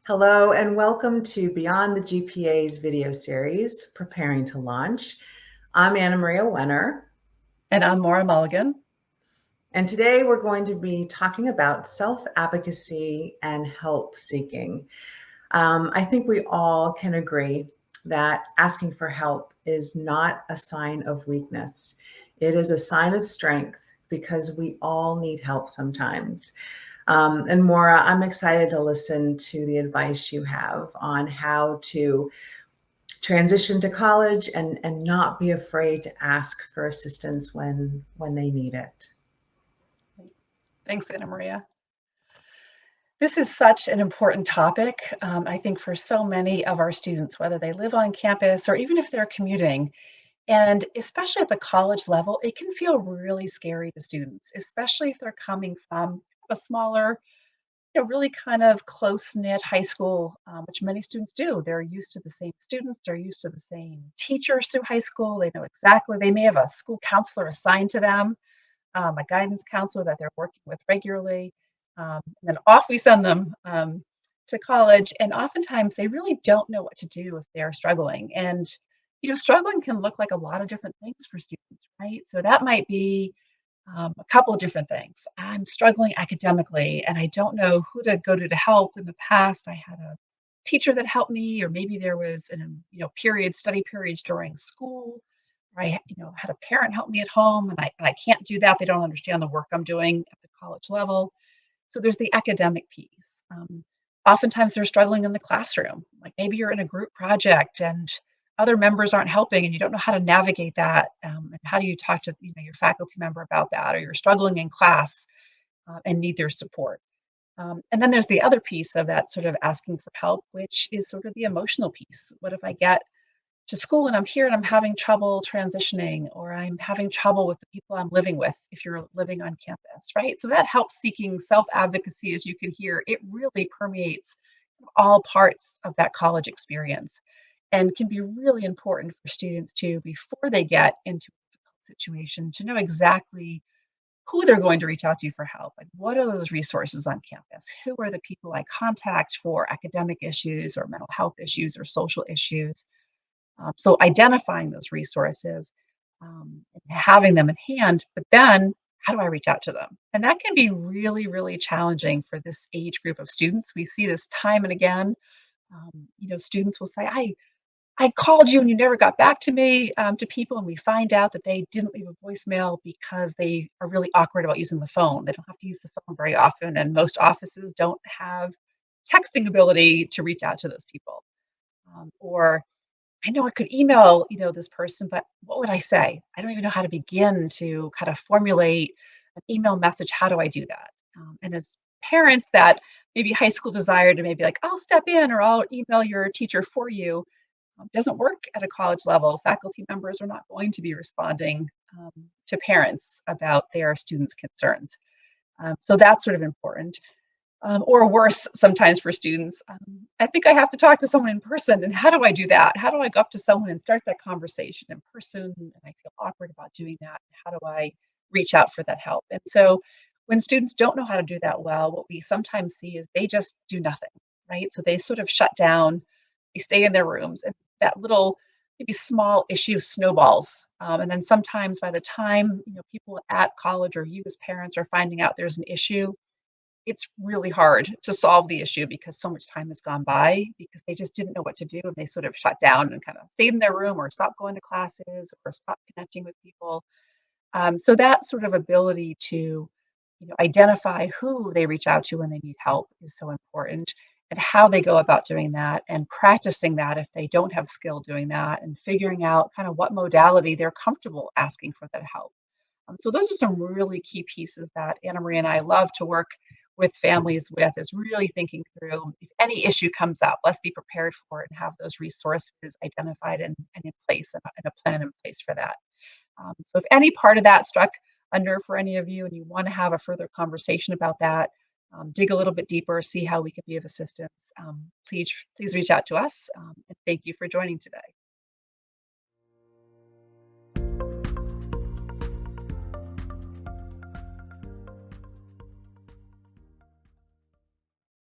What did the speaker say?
Hello and welcome to Beyond the GPA's video series, Preparing to Launch. I'm Anna Maria Wenner. And I'm Maura Mulligan. And today we're going to be talking about self-advocacy and help seeking. I think we all can agree that asking for help is not a sign of weakness. It is a sign of strength because we all need help sometimes. And Maura, I'm excited to listen to the advice you have on how to transition to college and not be afraid to ask for assistance when they need it. Thanks, Anna Maria. This is such an important topic, I think, for so many of our students, whether they live on campus or even if they're commuting. And especially at the college level, it can feel really scary to students, especially if they're coming from a smaller, really kind of close-knit high school, which many students do. They're used to the same students, they're used to the same teachers through high school. They know exactly, they may have a school counselor assigned to them, a guidance counselor that they're working with regularly. And then off we send them to college. And oftentimes they really don't know what to do if they're struggling. And, struggling can look like a lot of different things for students, right? So that might be a couple of different things. I'm struggling academically and I don't know who to go to help. In the past, I had a teacher that helped me, or maybe there was an, study periods during school. I, had a parent help me at home, and I can't do that. They don't understand the work I'm doing at the college level. So there's the academic piece. Oftentimes they're struggling in the classroom. Like maybe you're in a group project and other members aren't helping, and you don't know how to navigate that. And how do you talk to your faculty member about that? Or you're struggling in class and need their support. And then there's the other piece of that sort of asking for help, which is sort of the emotional piece. What if I get to school and I'm here and I'm having trouble transitioning, or I'm having trouble with the people I'm living with if you're living on campus, right? So that helps seeking self-advocacy, as you can hear, it really permeates all parts of that college experience and can be really important for students to, before they get into a difficult situation, to know exactly who they're going to reach out to for help. Like, what are those resources on campus? Who are the people I contact for academic issues or mental health issues or social issues? So identifying those resources and having them in hand, but then how do I reach out to them? And that can be really, really challenging for this age group of students. We see this time and again. Students will say, I called you and you never got back to me, to people, and we find out that they didn't leave a voicemail because they are really awkward about using the phone. They don't have to use the phone very often, and most offices don't have texting ability to reach out to those people. Or I know I could email, this person, but what would I say? I don't even know how to begin to kind of formulate an email message. How do I do that? And as parents, that maybe high school desire to maybe like, I'll step in or I'll email your teacher for you, doesn't work at a college level. Faculty members are not going to be responding to parents about their students' concerns. So that's sort of important. Or worse sometimes for students. I think I have to talk to someone in person. And how do I do that? How do I go up to someone and start that conversation in person? And I feel awkward about doing that. How do I reach out for that help? And so when students don't know how to do that well, what we sometimes see is they just do nothing, right? So they sort of shut down, they stay in their rooms, and that little, maybe small issue snowballs. And then sometimes by the time, people at college or you as parents are finding out there's an issue, it's really hard to solve the issue because so much time has gone by because they just didn't know what to do, and they sort of shut down and kind of stayed in their room or stopped going to classes or stopped connecting with people. So that sort of ability to, identify who they reach out to when they need help is so important, and how they go about doing that and practicing that if they don't have skill doing that, and figuring out kind of what modality they're comfortable asking for that help. So those are some really key pieces that Anna Maria and I love to work with families with, is really thinking through if any issue comes up, let's be prepared for it and have those resources identified and in place, and a plan in place for that. So if any part of that struck a nerve for any of you and you want to have a further conversation about that, dig a little bit deeper, see how we can be of assistance, please reach out to us. And thank you for joining today.